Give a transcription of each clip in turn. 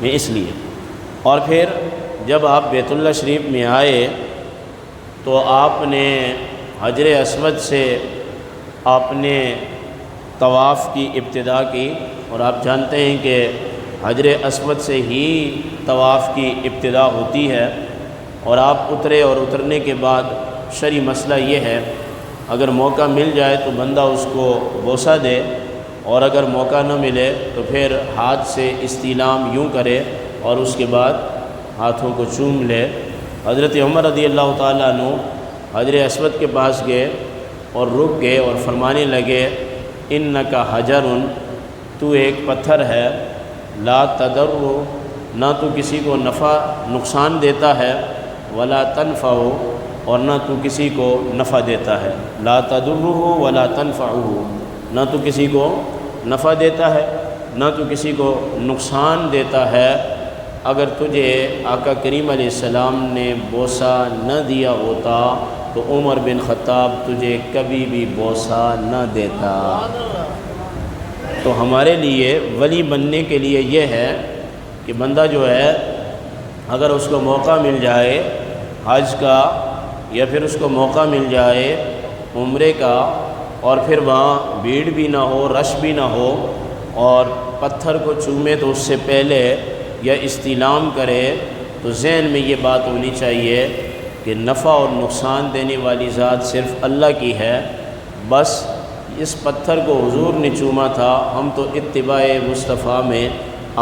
اس لیے۔ اور پھر جب آپ بیت اللہ شریف میں آئے تو آپ نے حجر اسود سے آپ نے طواف کی ابتدا کی، اور آپ جانتے ہیں کہ حجر اسود سے ہی طواف کی ابتدا ہوتی ہے۔ اور آپ اترے، اور اترنے کے بعد شرعی مسئلہ یہ ہے، اگر موقع مل جائے تو بندہ اس کو بوسہ دے، اور اگر موقع نہ ملے تو پھر ہاتھ سے استلام یوں کرے اور اس کے بعد ہاتھوں کو چوم لے۔ حضرت عمر رضی اللہ تعالیٰ عنہ حجر اسود کے پاس گئے اور رک گئے اور فرمانے لگے، انکا حجر، تو ایک پتھر ہے، لا تضر، نہ تو کسی کو نفع نقصان دیتا ہے، ولا تنفع، اور نہ تو کسی کو نفع دیتا ہے، لا تضرہ ولا تنفعہ، نہ تو کسی کو نفع دیتا ہے نہ تو کسی کو نقصان دیتا ہے۔ اگر تجھے آقا کریم علیہ السلام نے بوسہ نہ دیا ہوتا تو عمر بن خطاب تجھے کبھی بھی بوسہ نہ دیتا۔ تو ہمارے لیے ولی بننے کے لیے یہ ہے کہ بندہ جو ہے اگر اس کو موقع مل جائے حج کا، یا پھر اس کو موقع مل جائے عمرے کا، اور پھر وہاں بھیڑ بھی نہ ہو، رش بھی نہ ہو، اور پتھر کو چومے تو اس سے پہلے یا استلام کرے، تو ذہن میں یہ بات ہونی چاہیے کہ نفع اور نقصان دینے والی ذات صرف اللہ کی ہے۔ بس اس پتھر کو حضور نے چوما تھا، ہم تو اتباع مصطفیٰ میں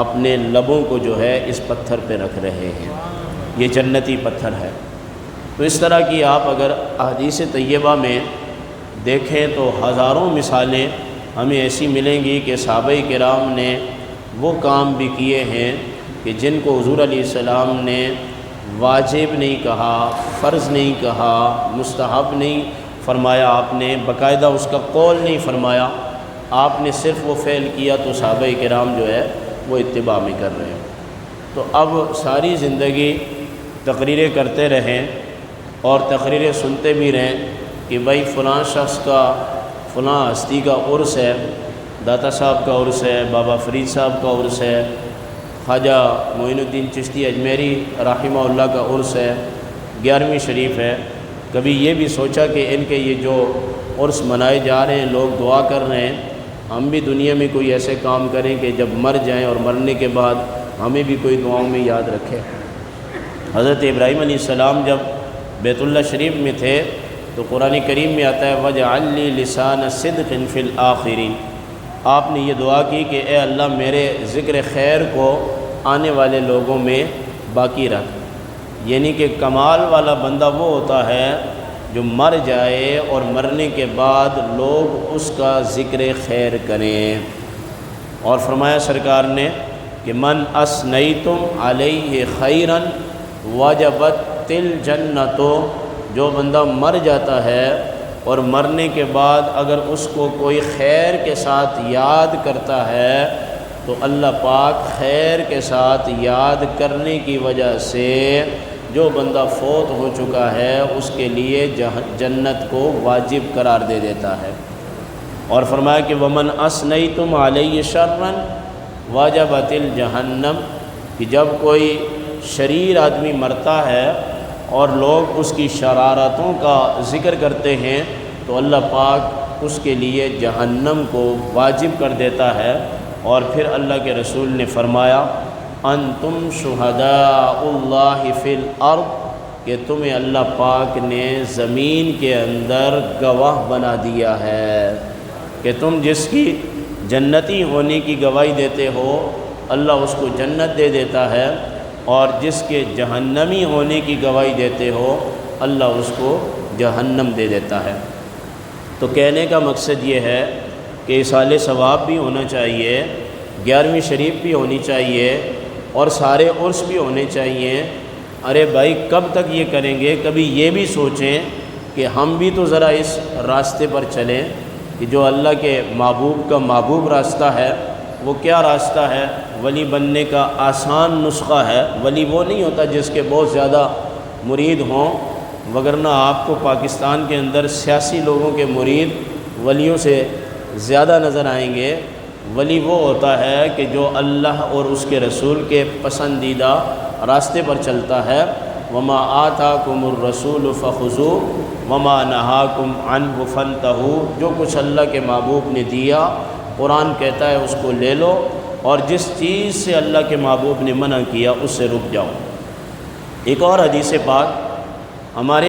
اپنے لبوں کو جو ہے اس پتھر پہ رکھ رہے ہیں، یہ جنتی پتھر ہے۔ تو اس طرح کی آپ اگر احادیث طیبہ میں دیکھیں تو ہزاروں مثالیں ہمیں ایسی ملیں گی کہ صحابہ کرام نے وہ کام بھی کیے ہیں کہ جن کو حضور علیہ السلام نے واجب نہیں کہا، فرض نہیں کہا، مستحب نہیں فرمایا، آپ نے باقاعدہ اس کا قول نہیں فرمایا، آپ نے صرف وہ فعل کیا، تو صحابہ کرام جو ہے وہ اتباع میں کر رہے ہیں۔ تو اب ساری زندگی تقریریں کرتے رہیں اور تقریریں سنتے بھی رہیں کہ بھائی فلاں شخص کا، فلاں ہستی کا عرس ہے، داتا صاحب کا عرس ہے، بابا فرید صاحب کا عرس ہے، خواجہ معین الدین چشتی اجمیری رحمہ اللہ کا عرس ہے، 11ویں شریف ہے۔ کبھی یہ بھی سوچا کہ ان کے یہ جو عرس منائے جا رہے ہیں، لوگ دعا کر رہے ہیں، ہم بھی دنیا میں کوئی ایسے کام کریں کہ جب مر جائیں اور مرنے کے بعد ہمیں بھی کوئی دعاؤں میں یاد رکھے۔ حضرت ابراہیم علیہ السلام جب بیت اللہ شریف میں تھے تو قرآن کریم میں آتا ہے وَاجْعَلْ لِي لِسَانَ صِدْقٍ فِي الْآخِرِينَ، آپ نے یہ دعا کی کہ اے اللہ میرے ذکر خیر کو آنے والے لوگوں میں باقی رکھ۔ یعنی کہ کمال والا بندہ وہ ہوتا ہے جو مر جائے اور مرنے کے بعد لوگ اس کا ذکر خیر کریں۔ اور فرمایا سرکار نے کہ من اثنیتم علیہ خیرا وجبت الجنۃ، جو بندہ مر جاتا ہے اور مرنے کے بعد اگر اس کو کوئی خیر کے ساتھ یاد کرتا ہے تو اللہ پاک خیر کے ساتھ یاد کرنے کی وجہ سے جو بندہ فوت ہو چکا ہے اس کے لیے جنت کو واجب قرار دے دیتا ہے۔ اور فرمایا کہ ومن اثنیتم علیہ شرا وجبت الجہنم، کہ جب کوئی شریر آدمی مرتا ہے اور لوگ اس کی شرارتوں کا ذکر کرتے ہیں تو اللہ پاک اس کے لیے جہنم کو واجب کر دیتا ہے۔ اور پھر اللہ کے رسول نے فرمایا انتم شہداء اللہ فی الارض، کہ تمہیں اللہ پاک نے زمین کے اندر گواہ بنا دیا ہے، کہ تم جس کی جنتی ہونے کی گواہی دیتے ہو اللہ اس کو جنت دے دیتا ہے، اور جس کے جہنمی ہونے کی گواہی دیتے ہو اللہ اس کو جہنم دے دیتا ہے۔ تو کہنے کا مقصد یہ ہے کہ ایصال ثواب بھی ہونا چاہیے، 11ویں شریف بھی ہونی چاہیے، اور سارے عرس بھی ہونے چاہیے۔ ارے بھائی کب تک یہ کریں گے؟ کبھی یہ بھی سوچیں کہ ہم بھی تو ذرا اس راستے پر چلیں کہ جو اللہ کے محبوب کا محبوب راستہ ہے۔ وہ کیا راستہ ہے؟ ولی بننے کا آسان نسخہ ہے۔ ولی وہ نہیں ہوتا جس کے بہت زیادہ مرید ہوں، وگرنہ آپ کو پاکستان کے اندر سیاسی لوگوں کے مرید ولیوں سے زیادہ نظر آئیں گے، ولی وہ ہوتا ہے کہ جو اللہ اور اس کے رسول کے پسندیدہ راستے پر چلتا ہے۔ وما آتاکم الرسول فخذوہ وما نہاکم عنہ فانتہوا، جو کچھ اللہ کے محبوب نے دیا قرآن کہتا ہے اس کو لے لو، اور جس چیز سے اللہ کے محبوب نے منع کیا اس سے رک جاؤ۔ ایک اور حدیث پاک ہمارے